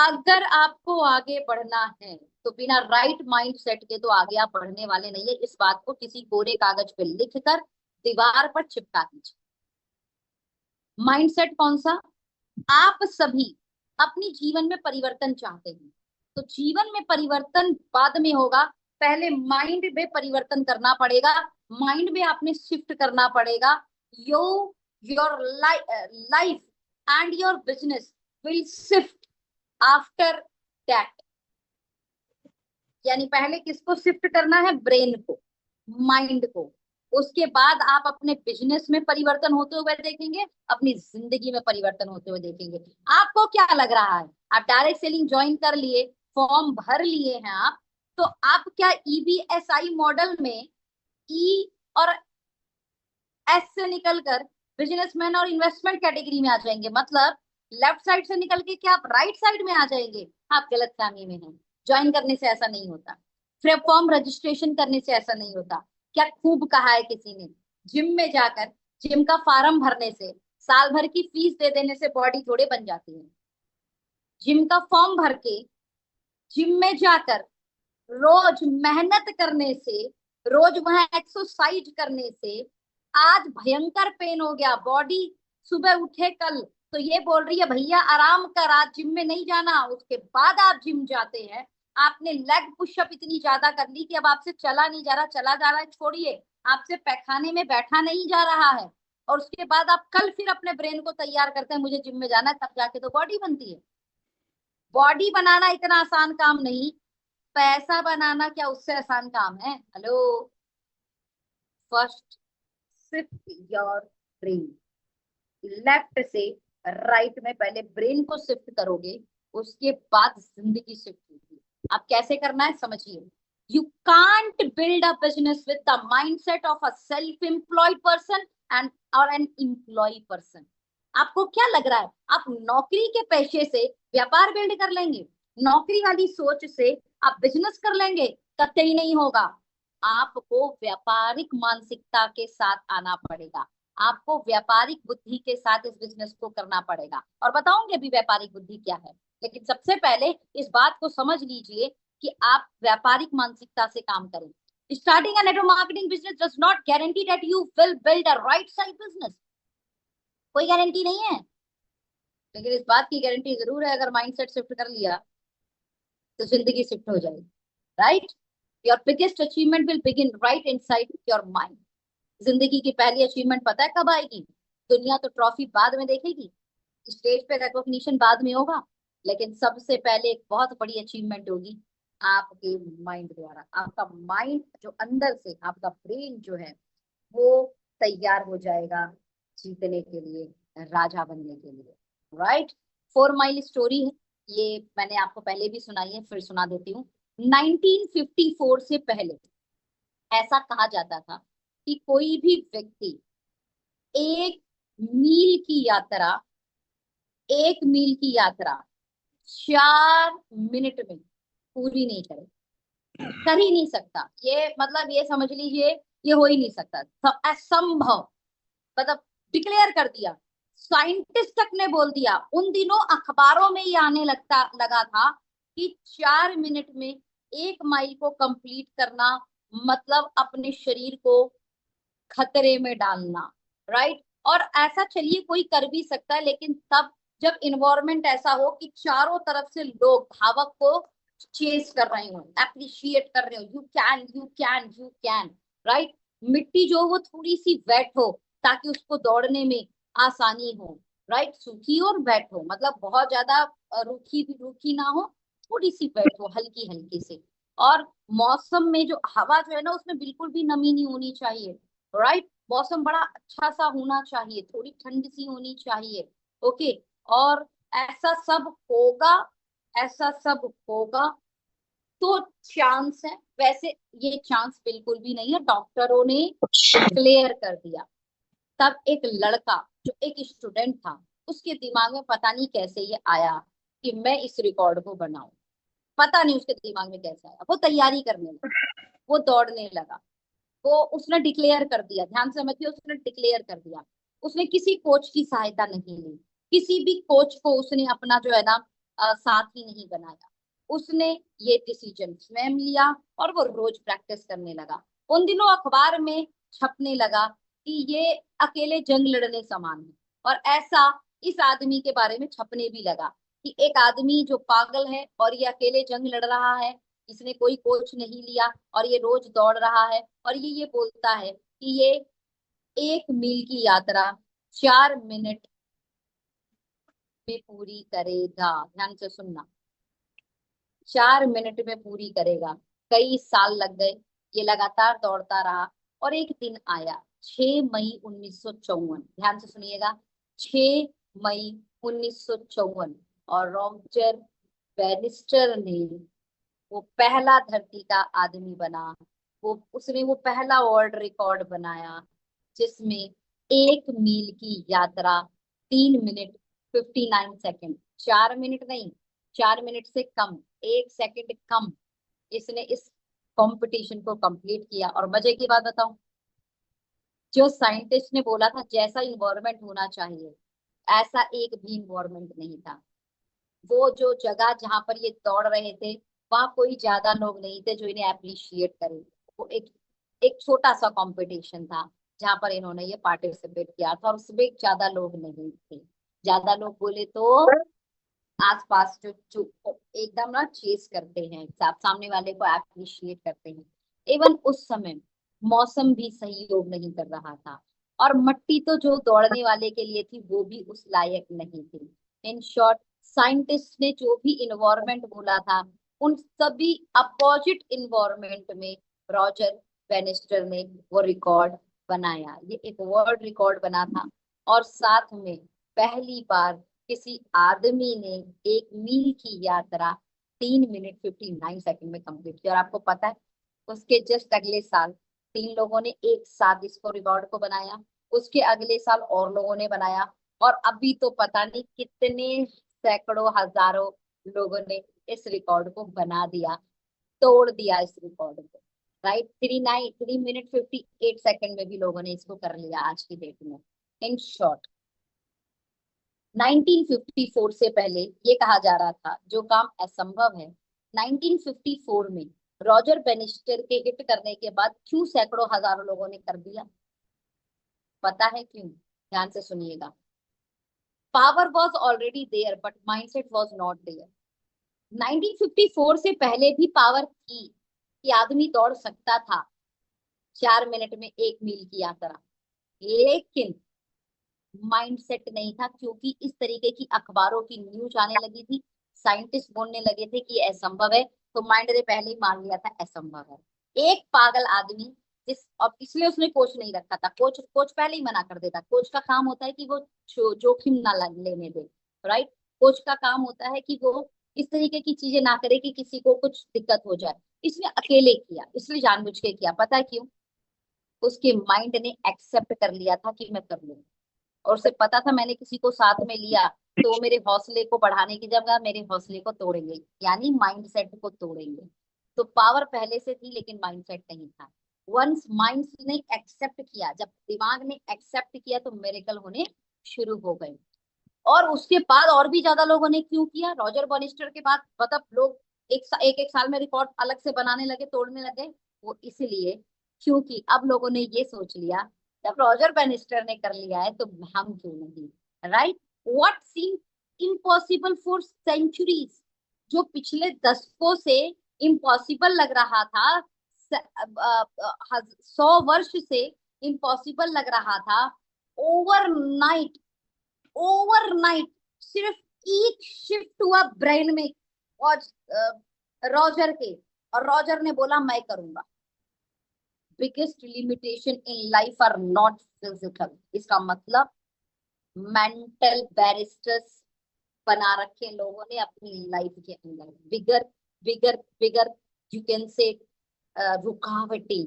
अगर आपको आगे बढ़ना है तो बिना राइट माइंड सेट के तो आगे आप बढ़ने वाले नहीं है। इस बात को किसी कोरे कागज पे लिख कर दीवार पर चिपका दीजिए। माइंडसेट कौन सा? आप सभी अपनी जीवन में परिवर्तन चाहते हैं, तो जीवन में परिवर्तन बाद में होगा, पहले माइंड में परिवर्तन करना पड़ेगा। माइंड में आपने शिफ्ट करना पड़ेगा। Yo your life and your business will shift after that. यानी पहले किसको शिफ्ट करना है? ब्रेन को, माइंड को। उसके बाद आप अपने बिजनेस में परिवर्तन होते हुए देखेंगे, अपनी जिंदगी में परिवर्तन होते हुए देखेंगे। आपको क्या लग रहा है? आप डायरेक्ट सेलिंग ज्वाइन कर लिए, फॉर्म भर लिए हैं आप, तो आप क्या ईबीएसआई मॉडल में ई और एस से निकलकर बिजनेसमैन और इन्वेस्टमेंट कैटेगरी में आ जाएंगे? मतलब लेफ्ट साइड से निकल के क्या आप राइट साइड में आ जाएंगे? आप गलत फहमी में हैं। ज्वाइन करने से ऐसा नहीं होता, फिर फॉर्म रजिस्ट्रेशन करने से ऐसा नहीं होता। क्या खूब कहा है किसी ने, जिम में जाकर जिम का फार्म भरने से, साल भर की फीस दे देने से बॉडी थोड़े बन जाती है। जिम का फॉर्म भर के जिम में जाकर रोज मेहनत करने से, रोज वहां एक्सरसाइज करने से आज भयंकर पेन हो गया बॉडी। सुबह उठे कल तो ये बोल रही है भैया आराम कर, आज जिम में नहीं जाना। उसके बाद आप जिम जाते हैं, आपने लेग पुशअप इतनी ज्यादा कर ली कि अब आपसे चला नहीं जा रहा, चला जा रहा है छोड़िए, आपसे पैखाने में बैठा नहीं जा रहा है। और उसके बाद आप कल फिर अपने ब्रेन को तैयार करते हैं मुझे जिम में जाना है, तब जाके तो बॉडी बनती है। बॉडी बनाना इतना आसान काम नहीं, पैसा बनाना क्या उससे आसान काम है? Hello. First shift your brain, left से राइट में पहले ब्रेन को शिफ्ट करोगे, उसके बाद जिंदगी शिफ्ट होगी। आप कैसे करना है समझिए। You can't build a business with the mindset of a self employed person and और एन एम्प्लॉय पर्सन। आपको क्या लग रहा है आप नौकरी के पेशे से व्यापार बिल्ड कर लेंगे? नौकरी वाली सोच से आप बिजनेस कर लेंगे? कतई नहीं होगा। आपको व्यापारिक मानसिकता के साथ आना पड़ेगा, आपको व्यापारिक बुद्धि के साथ इस बिजनेस को करना पड़ेगा। और बताऊंगी अभी व्यापारिक बुद्धि क्या है, लेकिन सबसे पहले इस बात को समझ लीजिए कि आप व्यापारिक मानसिकता से काम करें। Starting a network marketing business does not guarantee that you will build a right side business। कोई गारंटी नहीं है, लेकिन इस बात की गारंटी जरूर है, अगर माइंडसेट शिफ्ट कर लिया तो जिंदगी शिफ्ट हो जाएगी। Right? Your biggest achievement will begin right inside your mind. जिंदगी की पहली अचीवमेंट पता है कब आएगी? दुनिया तो ट्रॉफी बाद में देखेगी, स्टेज पे रिकॉग्निशन बाद में होगा, लेकिन सबसे पहले एक बहुत बड़ी अचीवमेंट होगी आपके माइंड द्वारा। आपका माइंड जो अंदर से, आपका ब्रेन जो है वो तैयार हो जाएगा जीतने के लिए, राजा बनने के लिए। राइट? 4 माइल स्टोरी है ये, मैंने आपको पहले भी सुनाई है, फिर सुना देती हूँ। 1954 से पहले ऐसा कहा जाता था कि कोई भी व्यक्ति 1 मील की यात्रा, 1 मील की यात्रा 4 मिनट में पूरी नहीं करे, कर ही नहीं सकता। ये मतलब ये समझ लीजिए ये हो ही नहीं सकता, तो असंभव, मतलब डिक्लेयर कर दिया। साइंटिस्ट तक ने बोल दिया, उन दिनों अखबारों में ये आने लगा था कि 4 मिनट में 1 माइल को कंप्लीट करना मतलब अपने शरीर को खतरे में डालना। राइट? और ऐसा चलिए कोई कर भी सकता है, लेकिन तब जब इन्वायरमेंट ऐसा हो कि चारों तरफ से लोग धावक को चेस कर रहे हो, अप्रिशिएट कर रहे हो, you can you can you can. Right? मिट्टी जो वो थोड़ी सी वेट हो ताकि उसको दौड़ने में आसानी हो। राइट? सूखी और वेट हो, मतलब बहुत ज्यादा रूखी भी रूखी ना हो, थोड़ी सी वेट हो, हल्की हल्की से। और मौसम में जो हवा जो है ना उसमें बिल्कुल भी नमी नहीं होनी चाहिए। राइट? मौसम बड़ा अच्छा सा होना चाहिए, थोड़ी ठंड सी होनी चाहिए। ओके? और ऐसा सब होगा, ऐसा सब होगा तो चांस है। वैसे ये चांस बिल्कुल भी नहीं है, डॉक्टरों ने क्लियर कर दिया। तब एक लड़का जो एक स्टूडेंट था, उसके दिमाग में पता नहीं कैसे ये आया कि मैं इस रिकॉर्ड को बनाऊं। पता नहीं उसके दिमाग में कैसे आया, वो तैयारी करने लगा, वो दौड़ने लगा, वो उसने डिक्लेयर कर दिया। ध्यान से समझिए, उसने डिक्लेयर कर दिया। उसने किसी कोच की सहायता नहीं ली, किसी भी कोच को उसने अपना जो है ना साथी नहीं बनाया। उसने ये डिसीजन स्वयं लिया और वो रोज प्रैक्टिस करने लगा। उन दिनों अखबार में छपने लगा कि ये अकेले जंग लड़ने समान है, और ऐसा इस आदमी के बारे में छपने भी लगा कि एक आदमी जो पागल है और ये अकेले जंग लड़ रहा है, इसने कोई कोच नहीं लिया और ये रोज दौड़ रहा है, और ये बोलता है कि ये 1 मील की यात्रा 4 मिनट में पूरी करेगा। ध्यान से सुनना, 4 मिनट में पूरी करेगा। कई साल लग गए, ये लगातार दौड़ता रहा, और एक दिन आया 6 मई 1954। ध्यान से सुनिएगा, 6 मई 1954, और रॉजर बैनिस्टर ने वो पहला धरती का आदमी बना। वो उसने वो पहला वर्ल्ड रिकॉर्ड बनाया जिसमें 1 मील की यात्रा 3 मिनट 59 सेकेंड, 4 मिनट नहीं, 4 मिनट से कम, 1 सेकेंड कम, इसने इस कंपटीशन को कंप्लीट किया। और मजे की बात बताऊं, जो साइंटिस्ट ने बोला था जैसा इन्वायरमेंट होना चाहिए, ऐसा एक भी इन्वायरमेंट नहीं था। वो जो जगह जहां पर ये दौड़ रहे थे, वहां कोई ज्यादा लोग नहीं थे जो इन्हें अप्रिशिएट करे। वो एक एक छोटा सा कंपटीशन था जहां पर इन्होंने ये पार्टिसिपेट किया था, और उसमें ज्यादा लोग नहीं थे। ज्यादा लोग बोले तो आसपास जो जो एकदम ना चेस करते हैं, सामने वाले को अप्रिशिएट करते हैं। इवन उस समय मौसम भी सहयोग नहीं कर रहा था, और मिट्टी तो जो दौड़ने वाले के लिए थी वो भी उस लायक नहीं थी। इन शॉर्ट, साइंटिस्ट ने जो भी इन्वायरमेंट बोला था, उन सभी अपोजिट इन्वायरमेंट में रॉजर बेनिस्टर ने वो रिकॉर्ड बनाया। ये एक वर्ल्ड रिकॉर्ड बना था, और साथ में पहली बार किसी आदमी ने 1 मील की यात्रा 3 मिनट 59 सेकंड में कंप्लीट की। और आपको पता है, उसके जस्ट अगले साल 3 लोगों ने एक साथ इसको रिकॉर्ड को बनाया। उसके अगले साल और लोगों ने बनाया, और अभी तो पता नहीं कितने सैकड़ों हजारों लोगों ने इस रिकॉर्ड को बना दिया, तोड़ दिया इस रिकॉर्ड को। राइट, 3 मिनट 58 सेकंड में भी लोगों ने इसको कर लिया आज की डेट में। इन शॉर्ट, 1954 से पहले ये कहा जा रहा था जो काम असंभव है, 1954 में रॉजर बेनिस्टर के हिट करने के बाद क्यों सैकड़ों हजारों लोगों ने कर दिया? पता है क्यों? ध्यान से सुनिएगा। Power was already there but mindset was not there. 1954 से पहले भी पावर थी कि आदमी दौड़ सकता था 4 मिनट में 1 मील की यात्रा, लेकिन माइंडसेट नहीं था, क्योंकि इस तरीके की अखबारों की न्यूज आने लगी थी, साइंटिस्ट बोलने लगे थे कि ये असंभव है, तो माइंड ने पहले ही मान लिया था असंभव है। एक पागल आदमी, जिस और इसलिए उसने कोच नहीं रखा था। कोच कोच पहले ही मना कर देता। कोच का काम होता है कि वो जोखिम ना लेने दे। राइट, कोच का काम होता है कि वो इस तरीके की चीजें ना करे कि किसी को कुछ दिक्कत हो जाए। इसने अकेले किया, इसलिए जानबूझ के किया। पता है क्यों? उसके माइंड ने एक्सेप्ट कर लिया था कि मैं कर लूंगा, और उसे पता था मैंने किसी को साथ में लिया तो वो मेरे हौसले को बढ़ाने की जगह मेरे हौसले को तोड़ेंगे, यानी माइंडसेट को तोड़ेंगे। तो पावर पहले से थी लेकिन माइंडसेट नहीं था। वंस माइंड ने एक्सेप्ट किया, जब दिमाग ने एक्सेप्ट किया, तो मिरेकल होने शुरू हो गए। और उसके बाद और भी ज्यादा लोगों ने क्यों किया? रॉजर बॉनिस्टर के बाद मतलब लोग एक साल में रिकॉर्ड अलग से बनाने लगे, तोड़ने लगे। वो इसलिए क्योंकि अब लोगों ने ये सोच लिया, जब रॉजर बैनिस्टर ने कर लिया है तो हम क्यों नहीं? Right, what seem impossible for centuries, जो पिछले दशकों से इम्पॉसिबल लग रहा था, 100 वर्ष से इम्पॉसिबल लग रहा था, ओवरनाइट, ओवरनाइट सिर्फ एक शिफ्ट हुआ ब्रेन में और रॉजर के, और रॉजर ने बोला मैं करूंगा। Biggest limitation in life are not physical, इसका मतलब मेंटल बैरिस्टर्स बना रखे लोगों ने अपनी लाइफ के अंदर। बिगर बिगर बिगर यू कैन से रुकावटें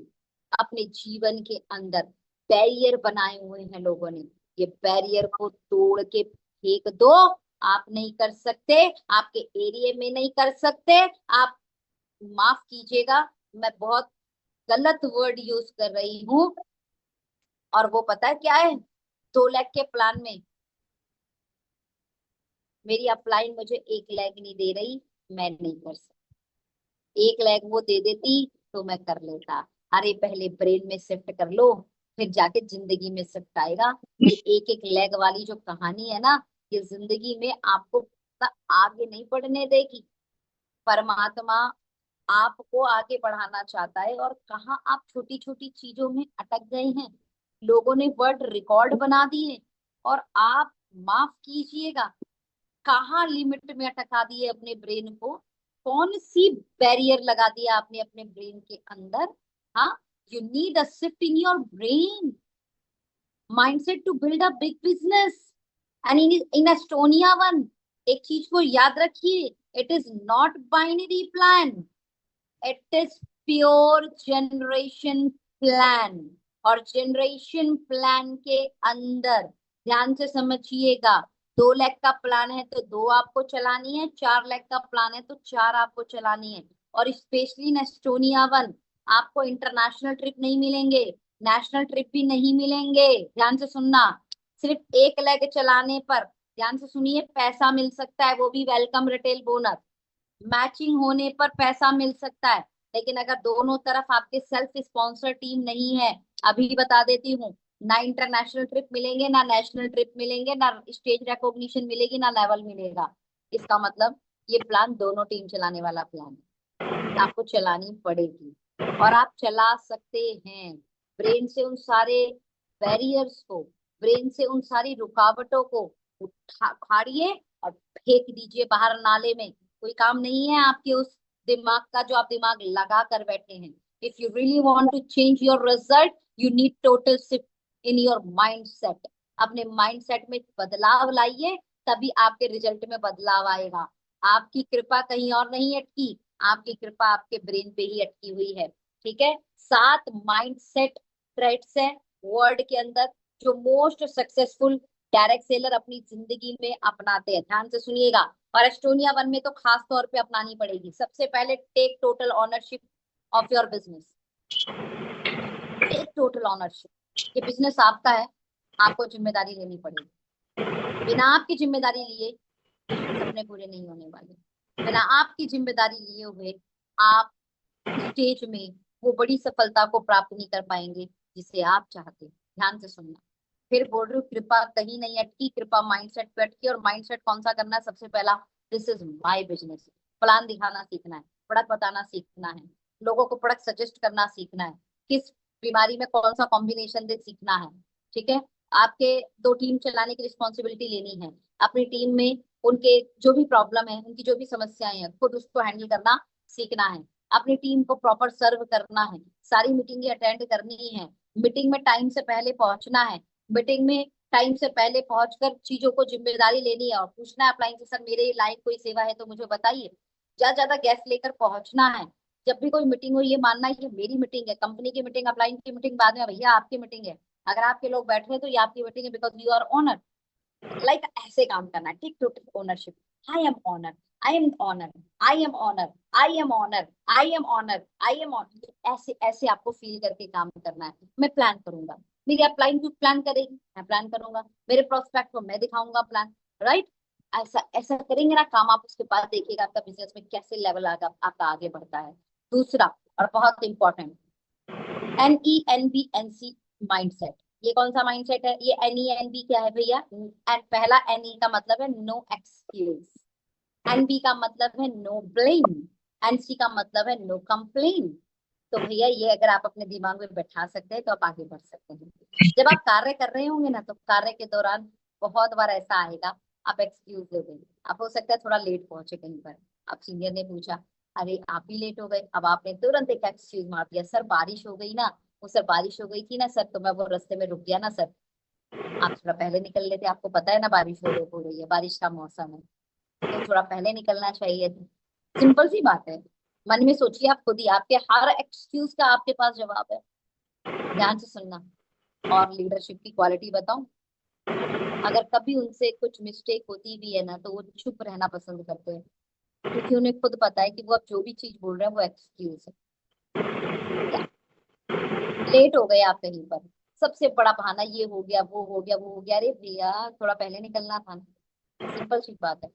अपने जीवन के अंदर बैरियर बनाए हुए हैं लोगों ने। ये बैरियर को तोड़ के फेंक दो। आप नहीं कर सकते, आपके एरिया में नहीं कर सकते आप। माफ कीजिएगा, मैं बहुत गलत वर्ड यूज कर रही हूँ, और वो पता है क्या है? 2 लाख के प्लान में मेरी अपलाइन मुझे 1 लाख नहीं दे रही, मैं नहीं कर सकती। 1 लाख वो दे देती तो मैं कर लेता। अरे पहले ब्रेन में शिफ्ट कर लो, फिर जाके जिंदगी में शिफ्ट आएगा। ये 1 1 लाख वाली जो कहानी है ना, ये जिंदगी में आपको आगे नहीं बढ़ने देगी। परमात्मा आपको आगे बढ़ाना चाहता है, और कहाँ आप छोटी छोटी चीजों में अटक गए हैं। लोगों ने वर्ल्ड रिकॉर्ड बना दिए, और आप, माफ कीजिएगा, कहाँ लिमिट में अटका दिए अपने ब्रेन को। कौन सी बैरियर लगा दिया आपने अपने ब्रेन के अंदर। हाँ, you need a shift in your brain mindset to build a big business. And in Estonia one, एक चीज को याद रखिए, it is not binary plan, it is pure generation plan. और जनरेशन प्लान के अंदर ध्यान से समझिएगा, 2 लाख का प्लान है तो 2 आपको चलानी है, 4 लाख का प्लान है तो 4 आपको चलानी है। और स्पेशली इन एस्टोनिया वन, आपको इंटरनेशनल ट्रिप नहीं मिलेंगे, नेशनल ट्रिप भी नहीं मिलेंगे। ध्यान से सुनना, सिर्फ 1 लाख चलाने पर, ध्यान से सुनिए, पैसा मिल सकता है, वो भी वेलकम रिटेल बोनस। मैचिंग होने पर पैसा मिल सकता है, लेकिन अगर दोनों तरफ आपके सेल्फ स्पॉन्सर टीम नहीं है, अभी बता देती हूँ, ना इंटरनेशनल ट्रिप मिलेंगे, ना नेशनल ट्रिप मिलेंगे, ना स्टेज रिकॉग्निशन मिलेगी, ना लेवल मिलेगा। इसका मतलब ये प्लान दोनों टीम चलाने वाला प्लान है, आपको चलानी पड़ेगी। और आप चला सकते हैं। ब्रेन से उन सारे बैरियर्स को, ब्रेन से उन सारी रुकावटों को उखाड़िए और फेंक दीजिए बाहर नाले में। कोई काम नहीं है आपके उस दिमाग का जो आप दिमाग लगा कर बैठे हैं। If you really want to change your result, you need total shift in your mind set. अपने माइंड सेट में बदलाव लाइए, तभी आपके रिजल्ट में बदलाव आएगा। आपकी कृपा कहीं और नहीं अटकी, आपकी कृपा आपके ब्रेन पे ही अटकी हुई है। ठीक है, 7 माइंड सेट ट्रेट्स है वर्ल्ड के अंदर, जो मोस्ट सक्सेसफुल डायरेक्ट सेलर अपनी जिंदगी में अपनाते हैं। ध्यान से सुनिएगा, और एस्टोनिया वन में तो खास तौर पे अपनानी पड़ेगी। सबसे पहले, take total ownership of your business. Take total ownership, ये बिजनेस आपका है, आपको जिम्मेदारी लेनी पड़ेगी। बिना आपकी जिम्मेदारी लिए सपने पूरे नहीं होने वाले। बिना आपकी जिम्मेदारी लिए हुए आप स्टेज में वो बड़ी सफलता को प्राप्त नहीं कर पाएंगे जिसे आप चाहते हैं। ध्यान से सुनना, फिर बोल रही हूँ, कृपा कहीं नहीं अटकी, कृपा माइंडसेट पे अटकी। और माइंडसेट कौन सा करना है? सबसे पहला, this is my business. Plan दिखाना सीखना है, प्रोडक्ट बताना सीखना है, लोगों को प्रोडक्ट सजेस्ट करना सीखना है, किस बीमारी में कौन सा कॉम्बिनेशन दे सीखना है। ठीक है, आपके 2 टीम चलाने की रिस्पॉन्सिबिलिटी लेनी है। अपनी टीम में उनके जो भी प्रॉब्लम है, उनकी जो भी समस्याएं हैं, खुद उसको हैंडल करना सीखना है। अपनी टीम को प्रॉपर सर्व करना है, सारी मीटिंगें अटेंड करनी है, मीटिंग में टाइम से पहले पहुंचना है, मीटिंग में टाइम से पहले पहुंचकर चीजों को जिम्मेदारी लेनी है और पूछना है अपलाइन से, सर मेरे लायक कोई सेवा है तो मुझे बताइए। ज्यादा ज्यादा गैस लेकर पहुंचना है। जब भी कोई मीटिंग हो, ये मानना है ये मेरी मीटिंग है, कंपनी की मीटिंग, अपलाइन की मीटिंग बाद में, भैया आपकी मीटिंग है। अगर आपके लोग बैठ रहे हैं तो ये आपकी मीटिंग है, because you are owner. Like ऐसे काम करना है, take total ownership. I am owner, I am owner, I am owner, I am owner, I am owner, I am owner. ऐसे ऐसे आपको फील करके काम करना है। मैं प्लान करूंगा, मेरी अपलाइन भी प्लान करेगी, मैं प्लान करूंगा, मेरे प्रोस्पेक्ट को मैं दिखाऊंगा प्लान। राइट, ऐसा ऐसा करेंगे ना काम, आप उसके बाद देखिएगा आपका बिजनेस में कैसे लेवल आगा आपका आगे बढ़ता है। दूसरा, और बहुत इंपॉर्टेंट, NENBNC माइंडसेट। ये कौन सा माइंडसेट है? ये NENB क्या है भैया? एंड पहला NE का मतलब है नो एक्सक्यूज, NB का मतलब है नो ब्लेम, NC का मतलब है नो कंप्लेन। तो भैया ये अगर आप अपने दिमाग में बैठा सकते हैं तो आप आगे बढ़ सकते हैं। जब आप कार्य कर रहे होंगे ना, तो कार्य के दौरान बहुत बार ऐसा आएगा, आप एक्सक्यूज दे देंगे। आप हो सकता है थोड़ा लेट पहुंचे कहीं पर, आप सीनियर ने पूछा, अरे आप ही लेट हो गए, अब आपने तुरंत एक एक्सक्यूज मार दिया, सर बारिश हो गई ना, वो सर बारिश हो गई थी ना सर, तो मैं वो रास्ते में रुक गया ना सर। आप थोड़ा पहले निकल लेते, आपको पता है ना बारिश हो रही है, बारिश का मौसम है, तो थोड़ा पहले निकलना चाहिए था। सिंपल सी बात है, मन में सोचिए आप खुद ही, आपके हर एक्सक्यूज का आपके पास जवाब है। ध्यान से सुनना। और लीडरशिप की क्वालिटी बताऊं, अगर कभी उनसे कुछ मिस्टेक होती भी है ना, तो वो चुप रहना पसंद करते हैं, क्योंकि उन्हें खुद पता है कि वो अब जो भी चीज बोल रहे हैं वो एक्सक्यूज है। क्या लेट हो गए आप कहीं पर, सबसे बड़ा बहाना ये हो गया, वो हो गया, वो हो गया। अरे भैया थोड़ा पहले निकलना था ना, सिंपल सी बात है।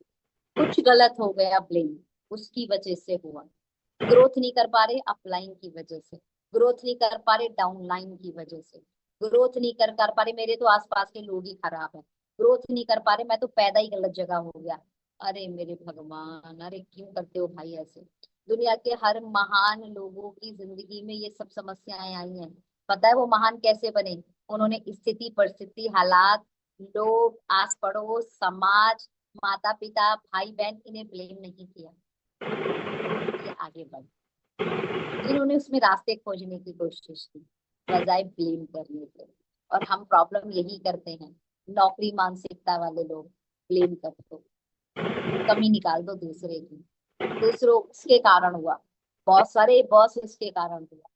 कुछ गलत हो गया, ब्लेम उसकी वजह से हुआ। ग्रोथ नहीं कर पा रहे अपलाइन की वजह से, ग्रोथ नहीं कर पा रहे डाउनलाइन की वजह से, ग्रोथ नहीं कर पा रहे मेरे तो आसपास के लोग ही खराब है, ग्रोथ नहीं कर पा रहे मैं तो पैदा ही गलत जगह हो गया। अरे मेरे भगवान, अरे क्यों करते हो भाई ऐसे? दुनिया के हर महान लोगों की जिंदगी में ये सब समस्याएं आई हैं। पता है वो महान कैसे बने? उन्होंने स्थिति परिस्थिति हालात, लोग, आस पड़ोस, समाज, माता पिता, भाई बहन, इन्हें ब्लेम नहीं किया, ये आगे बढ़े। इन्होंने उसमें रास्ते खोजने की कोशिश की बजाय ब्लेम करने के। और हम प्रॉब्लम यही करते हैं, नौकरी मानसिकता वाले लोग ब्लेम कर दो, कमी निकाल दो दूसरे की, दूसरों उसके कारण हुआ, बहुत सारे बॉस इसके कारण हुआ।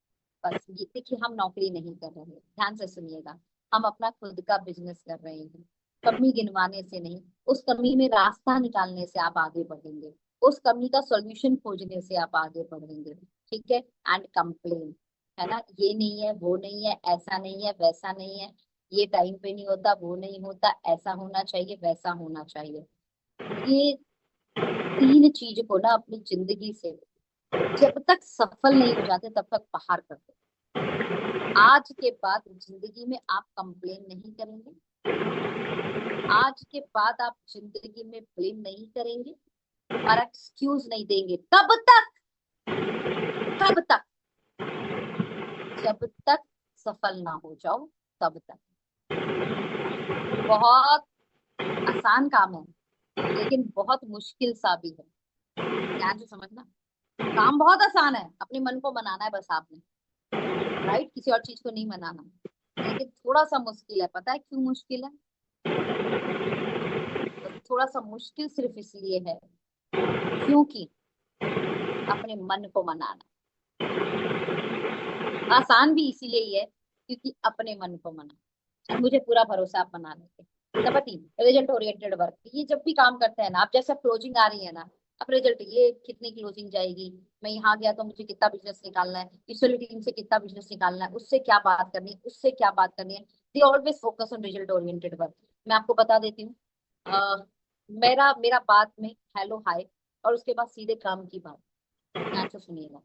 बस ये देखिए, हम नौकरी नहीं कर रहे, ध्यान से सुनिएगा, हम अपना खुद का बिजनेस कर रहे हैं। कमी गिनवाने से नहीं, उस कमी में रास्ता निकालने से आप आगे बढ़ेंगे, उस कमी का सॉल्यूशन खोजने से आप आगे बढ़ेंगे। ठीक है? एंड कंप्लेन, है ना, ये नहीं है, वो नहीं है, ऐसा नहीं है, वैसा नहीं है, ये टाइम पे नहीं होता, वो नहीं होता, ऐसा होना चाहिए, वैसा होना चाहिए, ये तीन चीज को ना अपनी जिंदगी से जब तक सफल नहीं हो जाते तब तक बाहर कर दो। आज के बाद जिंदगी में आप कंप्लेन नहीं करेंगे, आज के बाद आप जिंदगी में ब्लेम नहीं करेंगे और एक्सक्यूज नहीं देंगे। कब तक? कब तक? जब तक सफल ना हो जाओ, तब तक। बहुत आसान काम है लेकिन बहुत मुश्किल सा भी है, ध्यान से समझना। काम बहुत आसान है, अपने मन को मनाना है बस आपने, राइट, किसी और चीज को नहीं मनाना। लेकिन थोड़ा सा मुश्किल है, पता है क्यों मुश्किल है? तो थोड़ा सा मुश्किल सिर्फ इसलिए है क्योंकि अपने मन को मनाना। आसान भी इसीलिए ही है क्योंकि अपने मन को मना। और मुझे पूरा भरोसा आप मना लेते। Number 3, result oriented work. ये जब भी काम करते हैं ना आप, जैसे क्लोजिंग आ रही है ना, अब रिजल्ट ये कितनी क्लोजिंग जाएगी, मैं यहाँ गया तो मुझे कितना बिजनेस निकालना है, इस वाली टीम से कितना बिजनेस निकालना है, उससे क्या बात करनी है, उससे क्या बात करनी है। They always focus on result oriented work. मैं आपको बता देती हूँ, मेरा मेरा बात में हेलो हाय और उसके बाद सीधे काम की बात, ध्यान से सुनिएगा।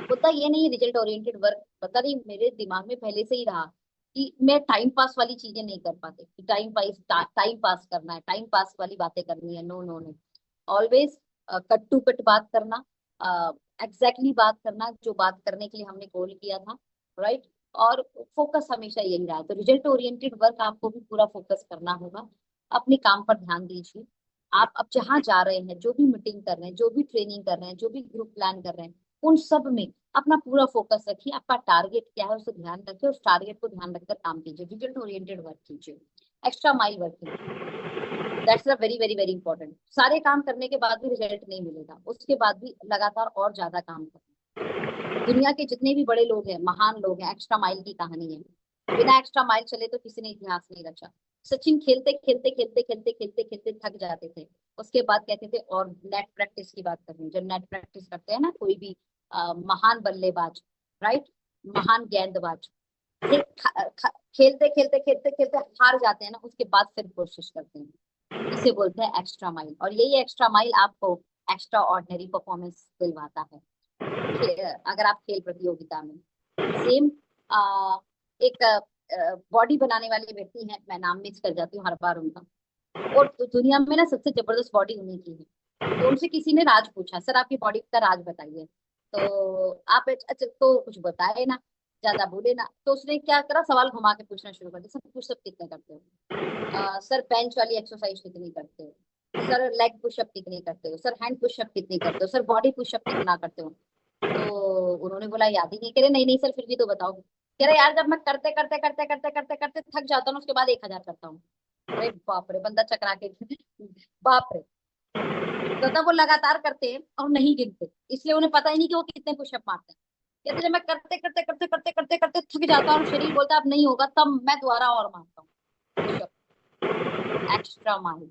होता ये नहीं रिजल्ट ओरिएंटेड वर्क, पता नहीं मेरे दिमाग में पहले से ही रहा कि मैं टाइम पास वाली चीजें नहीं कर पाते, कि टाइम पास करना है, टाइम पास वाली बातें करनी है, no no no. Always cut to cut बात करना, एग्जैक्टली बात करना, जो बात करने के लिए हमने कॉल किया था, राइट। और फोकस हमेशा यही रहा है। तो रिजल्ट ओरिएंटेड वर्क आपको भी पूरा फोकस करना होगा, अपने काम पर ध्यान दीजिए। आप अब जहाँ जा रहे हैं, जो भी मीटिंग कर रहे हैं, जो भी ट्रेनिंग कर रहे हैं, जो भी ग्रुप प्लान कर रहे हैं, उन सब में अपना पूरा फोकस रखिए। आपका टारगेट क्या है उसे ध्यान रखिए, उस टारगेट को ध्यान रखकर काम कीजिए, रिजल्ट ओरिएंटेड वर्क कीजिए। Extra mile working, that's a very very very important. सारे काम करने के बाद भी रिजल्ट नहीं मिलेगा, उसके बाद भी लगातार और ज्यादा काम करना। दुनिया के जितने भी बड़े लोग हैं, महान लोग हैं, एक्स्ट्रा माइल की कहानी है। बिना एक्स्ट्रा माइल चले तो किसी ने इतिहास नहीं रचा। सचिन खेलते खेलते खेलते खेलते खेलते खेलते थक जाते थे, उसके बाद कहते थे और नेट प्रैक्टिस की बात कर रही हूँ, जब नेट प्रैक्टिस करते हैं ना कोई भी महान बल्लेबाज, राइट, महान गेंदबाज, खेलते खेलते खेलते खेलते हार जाते हैं ना, उसके बाद फिर कोशिश करते हैं, इसे बोलते हैं एक्स्ट्रा माइल। और यही एक्स्ट्रा माइल आपको एक्स्ट्रा ऑर्डिनरी परफॉर्मेंस दिलवाता है। अगर आप खेल प्रतियोगिता में सेम, एक बॉडी बनाने वाले व्यक्ति हैं, मैं नाम मिस कर जाती हूँ हर बार उनका, और तो दुनिया में ना सबसे जबरदस्त बॉडी उन्हीं की है। तो उनसे किसी ने राज पूछा, सर आपकी बॉडी का राज बताइए। तो आप अच्छा तो कुछ बताए ना, ज्यादा बोले ना, तो उसने क्या करा, सवाल घुमा के पूछना शुरू कर दिया, सर पुशअप कितने करते हो, सर बेंच वाली एक्सरसाइज कितनी करते हो, सर लेग पुशअप कितनी करते हो, सर हैंड पुशअप कितनी करते हो, सर बॉडी पुशअप कितना करते हो। तो उन्होंने बोला याद ही नहीं। कह रहे नहीं नहीं सर फिर भी तो बताओ। कह रहे यार जब मैं करते करते करते करते करते करते थक जाता हूँ ना, उसके बाद 1000 करता हूँ। अरे बाप रे, बंदा चकरा के बाप रे। तो तब वो लगातार करते हैं और नहीं गिनते, इसलिए उन्हें पता ही नहीं कि वो कितने पुशअप मारते हैं। कहते जब मैं करते करते करते करते करते करते थक जाता हूँ और शरीर बोलता है अब नहीं होगा, तब मैं दोबारा और मारता हूँ पुशअप, एक्स्ट्रा माइल।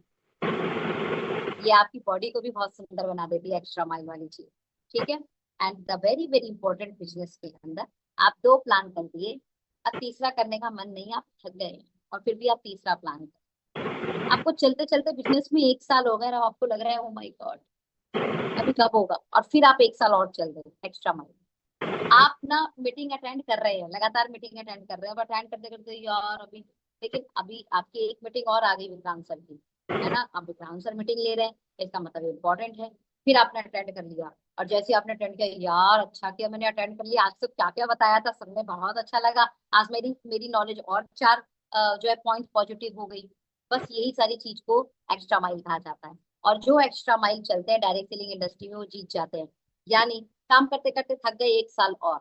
ये आपकी बॉडी को भी बहुत सुंदर बना देती है एक्स्ट्रा माइल वाली चीज। ठीक है? And the very very important business के अंदर आप 2 प्लान कर दिए, अब तीसरा करने का मन नहीं, आप थक गए और फिर भी आप तीसरा प्लान करें। आपको चलते चलते बिजनेस में 1 साल हो गया और आपको लग रहा है ओ माय गॉड अभी कब होगा, और फिर आप 1 साल और चल रहे एक्स्ट्रा माइल। आप ना मीटिंग अटेंड कर रहे हैं, लगातार मीटिंग अटेंड कर रहे हैं, अब अटेंड करते करते यार अभी, लेकिन अभी आपकी एक मीटिंग और आ गई विक्रांत सर की, है ना, आप विक्रांत सर मीटिंग ले रहे हैं, इसका मतलब इंपॉर्टेंट है। फिर आपने अटेंड कर लिया, और जैसे आपने अटेंड किया, यार अच्छा किया मैंने अटेंड कर लिया, आज तक क्या क्या बताया था सबने बहुत अच्छा लगा, आज मेरी मेरी नॉलेज और 4 जो है पॉइंट पॉजिटिव हो गई। बस यही सारी चीज को एक्स्ट्रा माइल कहा जाता है। और जो एक्स्ट्रा माइल चलते हैं डायरेक्ट सेलिंग इंडस्ट्री में वो जीत जाते हैं। यानी काम करते करते थक गए 1 साल और,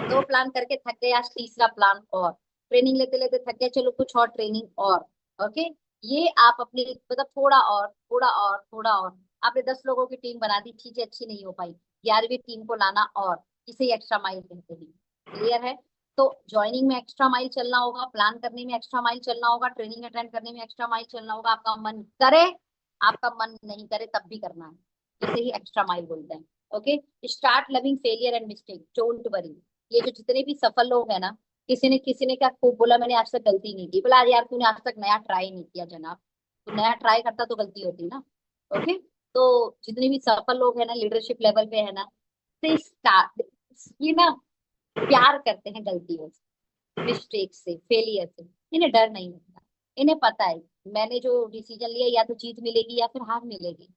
2 प्लान करके थक गए, आज तीसरा प्लान और, ट्रेनिंग लेते लेते थक गए, चलो कुछ और ट्रेनिंग और। ओके, ये आप अपनी मतलब थोड़ा और थोड़ा और थोड़ा और, आपने 10 लोगों की टीम बना दी, चीजें अच्छी नहीं हो पाई, 11वीं टीम को लाना, और इसे एक्स्ट्रा माइल कहते हैं। क्लियर है? तो ज्वाइनिंग में एक्स्ट्रा माइल चलना होगा, प्लान करने में एक्स्ट्रा माइल चलना होगा, ट्रेनिंग अटेंड करने में एक्स्ट्रा माइल चलना होगा, आपका मन करे, आपका मन नहीं करे तब भी करना है, इसे ही एक्स्ट्रा माइल बोलते हैं। Okay, start loving failure and mistake, don't worry. ये जो जितने भी सफल लोग हैं ना, किसी ने क्या खूब बोला, मैंने आज तक गलती नहीं की, बोला अरे यार तूने आज तक नया ट्राई नहीं किया जनाब, तो नया ट्राई करता तो गलती होती ना। ओके, तो जितने भी सफल लोग हैं ना लीडरशिप लेवल पे है ना, से स्टार्ट, ये ना प्यार करते हैं गलतियों से, मिस्टेक से, फेलियर से, इन्हें डर नहीं लगता। इन्हें पता है मैंने जो डिसीजन लिया या तो जीत मिलेगी या फिर हार मिलेगी,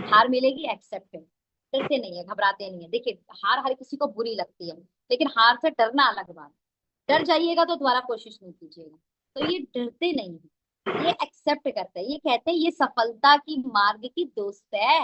हार मिलेगी एक्सेप्ट है, डरते नहीं है, घबराते नहीं है। देखिए हार हर किसी को बुरी लगती है, लेकिन हार से डरना अलग बात। डर जाइएगा तो दोबारा कोशिश नहीं कीजिएगा। तो ये डरते नहीं है, ये एक्सेप्ट करते हैं, ये कहते हैं ये सफलता की मार्ग की दोस्त है।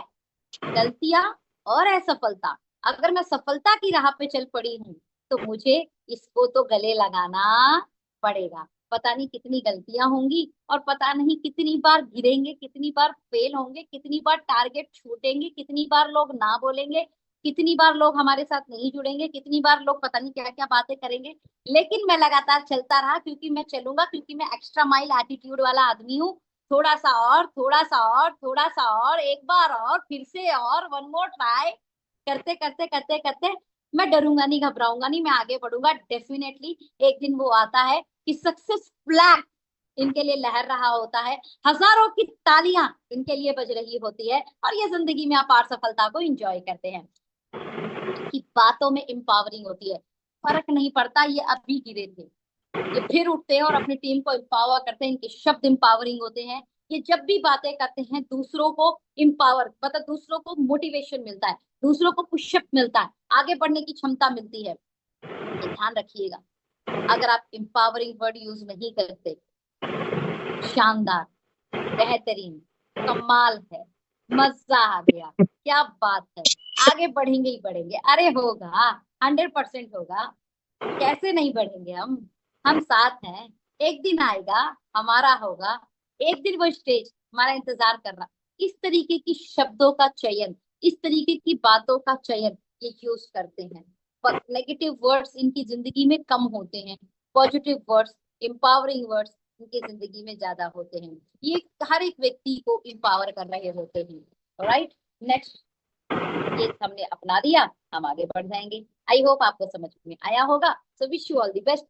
गलतियां और असफलता, अगर मैं सफलता की राह पे चल पड़ी हूँ तो मुझे इसको तो गले लगाना पड़ेगा। पता नहीं कितनी गलतियां होंगी, और पता नहीं कितनी बार गिरेंगे, कितनी बार फेल होंगे, कितनी बार टारगेट छूटेंगे, कितनी बार लोग ना बोलेंगे, कितनी बार लोग हमारे साथ नहीं जुड़ेंगे, कितनी बार लोग पता नहीं क्या क्या बातें करेंगे। लेकिन मैं लगातार चलता रहा, क्योंकि मैं चलूंगा, क्योंकि मैं एक्स्ट्रा माइल एटीट्यूड वाला आदमी हूँ। थोड़ा सा और, थोड़ा सा और, थोड़ा सा और, एक बार और, फिर से और, वन मोर ट्राई, करते करते करते करते मैं डरूंगा नहीं, घबराऊंगा नहीं, मैं आगे बढ़ूंगा डेफिनेटली। एक दिन वो आता है कि सक्सेस फ्लैग इनके लिए लहर रहा होता है, हजारों की तालियां इनके लिए बज रही होती है, और ये जिंदगी में अपार सफलता को एंजॉय करते हैं। कि बातों में एम्पावरिंग होती है, फर्क नहीं पड़ता ये अभी गिरे थे, ये फिर उठते हैं और अपनी टीम को एम्पावर करते हैं, इनके शब्द एम्पावरिंग होते हैं। ये जब भी बातें करते हैं दूसरों को एम्पावर, मतलब दूसरों को मोटिवेशन मिलता है, दूसरों को पुशअप मिलता है, आगे बढ़ने की क्षमता मिलती है। ये ध्यान रखिएगा, अगर आप एम्पावरिंग वर्ड यूज नहीं करते, शानदार, बेहतरीन, कमाल है, मजा आ गया, क्या बात है, आगे बढ़ेंगे ही बढ़ेंगे, अरे होगा, 100% होगा, कैसे नहीं बढ़ेंगे हम साथ हैं। एक दिन आएगा, हमारा होगा, एक दिन वो स्टेज हमारा इंतजार कर रहा। इस तरीके की शब्दों का चयन, इस तरीके की बातों का चयन ये यूज करते हैं। पर नेगेटिव वर्ड्स इनकी जिंदगी में कम होते हैं, पॉजिटिव वर्ड्स, एम्पावरिंग वर्ड्स इनकी जिंदगी में ज्यादा होते हैं। ये हर एक व्यक्ति को एम्पावर कर रहे होते हैं। राइट, नेक्स्ट, ये हमने अपना दिया, हम आगे बढ़ जाएंगे। आई होप आपको समझ में आया होगा। So wish you all the best.